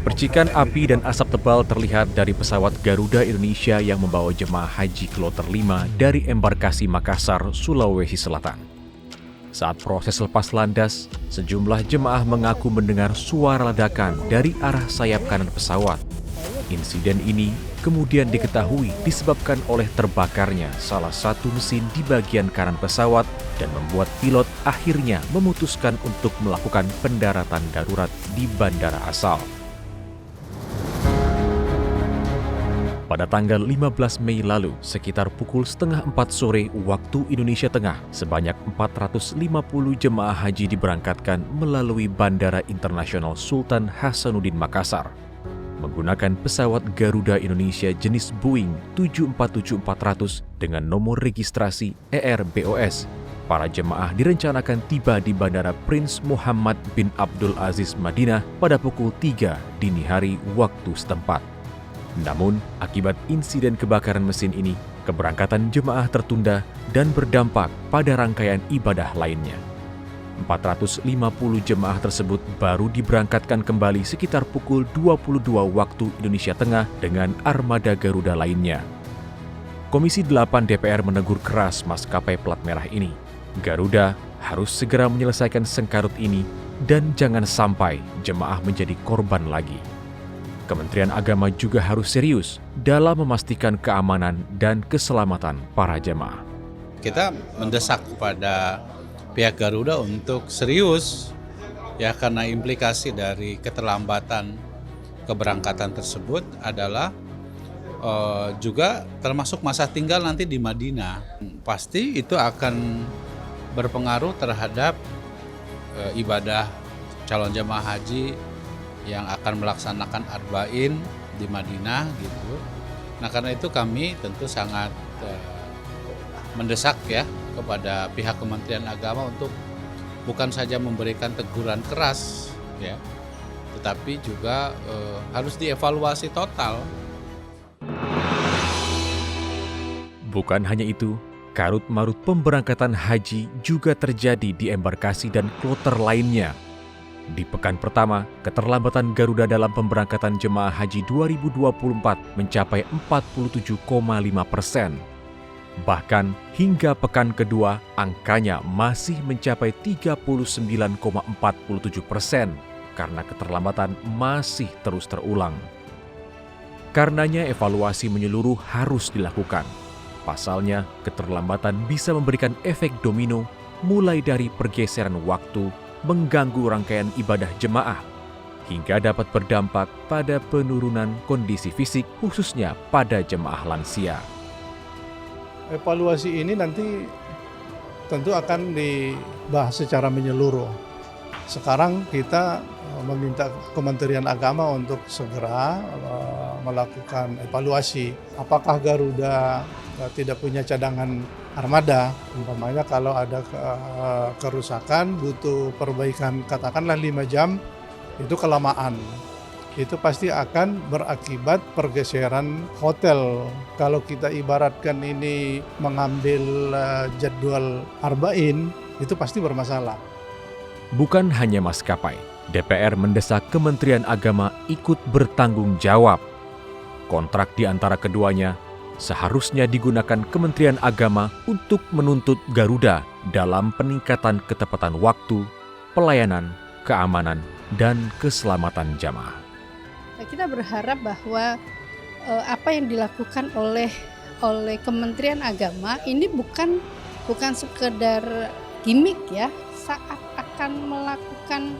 Percikan api dan asap tebal terlihat dari pesawat Garuda Indonesia yang membawa jemaah haji kloter 5 dari embarkasi Makassar, Sulawesi Selatan. Saat proses lepas landas, sejumlah jemaah mengaku mendengar suara ledakan dari arah sayap kanan pesawat. Insiden ini kemudian diketahui disebabkan oleh terbakarnya salah satu mesin di bagian kanan pesawat dan membuat pilot akhirnya memutuskan untuk melakukan pendaratan darurat di bandara asal. Pada tanggal 15 Mei lalu, sekitar pukul setengah 4 sore waktu Indonesia Tengah, sebanyak 450 jemaah haji diberangkatkan melalui Bandara Internasional Sultan Hasanuddin Makassar. Menggunakan pesawat Garuda Indonesia jenis Boeing 747-400 dengan nomor registrasi ERBOS, para jemaah direncanakan tiba di Bandara Prince Muhammad bin Abdul Aziz Madinah pada pukul 3 dini hari waktu setempat. Namun, akibat insiden kebakaran mesin ini, keberangkatan jemaah tertunda dan berdampak pada rangkaian ibadah lainnya. 450 jemaah tersebut baru diberangkatkan kembali sekitar pukul 22 waktu Indonesia Tengah dengan armada Garuda lainnya. Komisi 8 DPR menegur keras maskapai plat merah ini. Garuda harus segera menyelesaikan sengkarut ini dan jangan sampai jemaah menjadi korban lagi. Kementerian Agama juga harus serius dalam memastikan keamanan dan keselamatan para jemaah. Kita mendesak kepada pihak Garuda untuk serius ya, karena implikasi dari keterlambatan keberangkatan tersebut adalah juga termasuk masa tinggal nanti di Madinah. Pasti itu akan berpengaruh terhadap ibadah calon jemaah haji yang akan melaksanakan arba'in di Madinah gitu. Nah, karena itu kami tentu sangat mendesak ya kepada pihak Kementerian Agama untuk bukan saja memberikan teguran keras ya, tetapi juga harus dievaluasi total. Bukan hanya itu, karut-marut pemberangkatan haji juga terjadi di embarkasi dan kloter lainnya. Di pekan pertama, keterlambatan Garuda dalam pemberangkatan jemaah haji 2024 mencapai 47,5%. Bahkan hingga pekan kedua, angkanya masih mencapai 39,47% karena keterlambatan masih terus terulang. Karenanya evaluasi menyeluruh harus dilakukan. Pasalnya, keterlambatan bisa memberikan efek domino mulai dari pergeseran waktu, mengganggu rangkaian ibadah jemaah, hingga dapat berdampak pada penurunan kondisi fisik khususnya pada jemaah lansia. Evaluasi ini nanti tentu akan dibahas secara menyeluruh. Sekarang kita meminta Kementerian Agama untuk segera melakukan evaluasi. Apakah Garuda tidak punya cadangan armada, umpamanya kalau ada kerusakan butuh perbaikan katakanlah 5 jam, itu kelamaan. Itu pasti akan berakibat pergeseran hotel. Kalau kita ibaratkan ini mengambil jadwal arba'in, itu pasti bermasalah. Bukan hanya maskapai, DPR mendesak Kementerian Agama ikut bertanggung jawab. Kontrak di antara keduanya seharusnya digunakan Kementerian Agama untuk menuntut Garuda dalam peningkatan ketepatan waktu, pelayanan, keamanan, dan keselamatan jamaah. Kita berharap bahwa apa yang dilakukan oleh Kementerian Agama ini bukan sekedar gimmick ya. Saat akan melakukan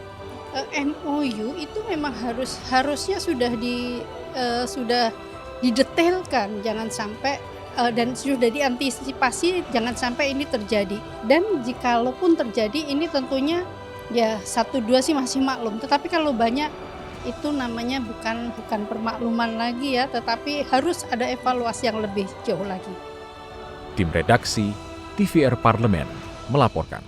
MOU itu memang harusnya sudah didetailkan, jangan sampai dan sudah diantisipasi jangan sampai ini terjadi. Dan jikalaupun terjadi ini tentunya ya 1-2 sih masih maklum, tetapi kalau banyak itu namanya bukan permakluman lagi ya, tetapi harus ada evaluasi yang lebih jauh lagi. Tim redaksi TVR Parlemen melaporkan.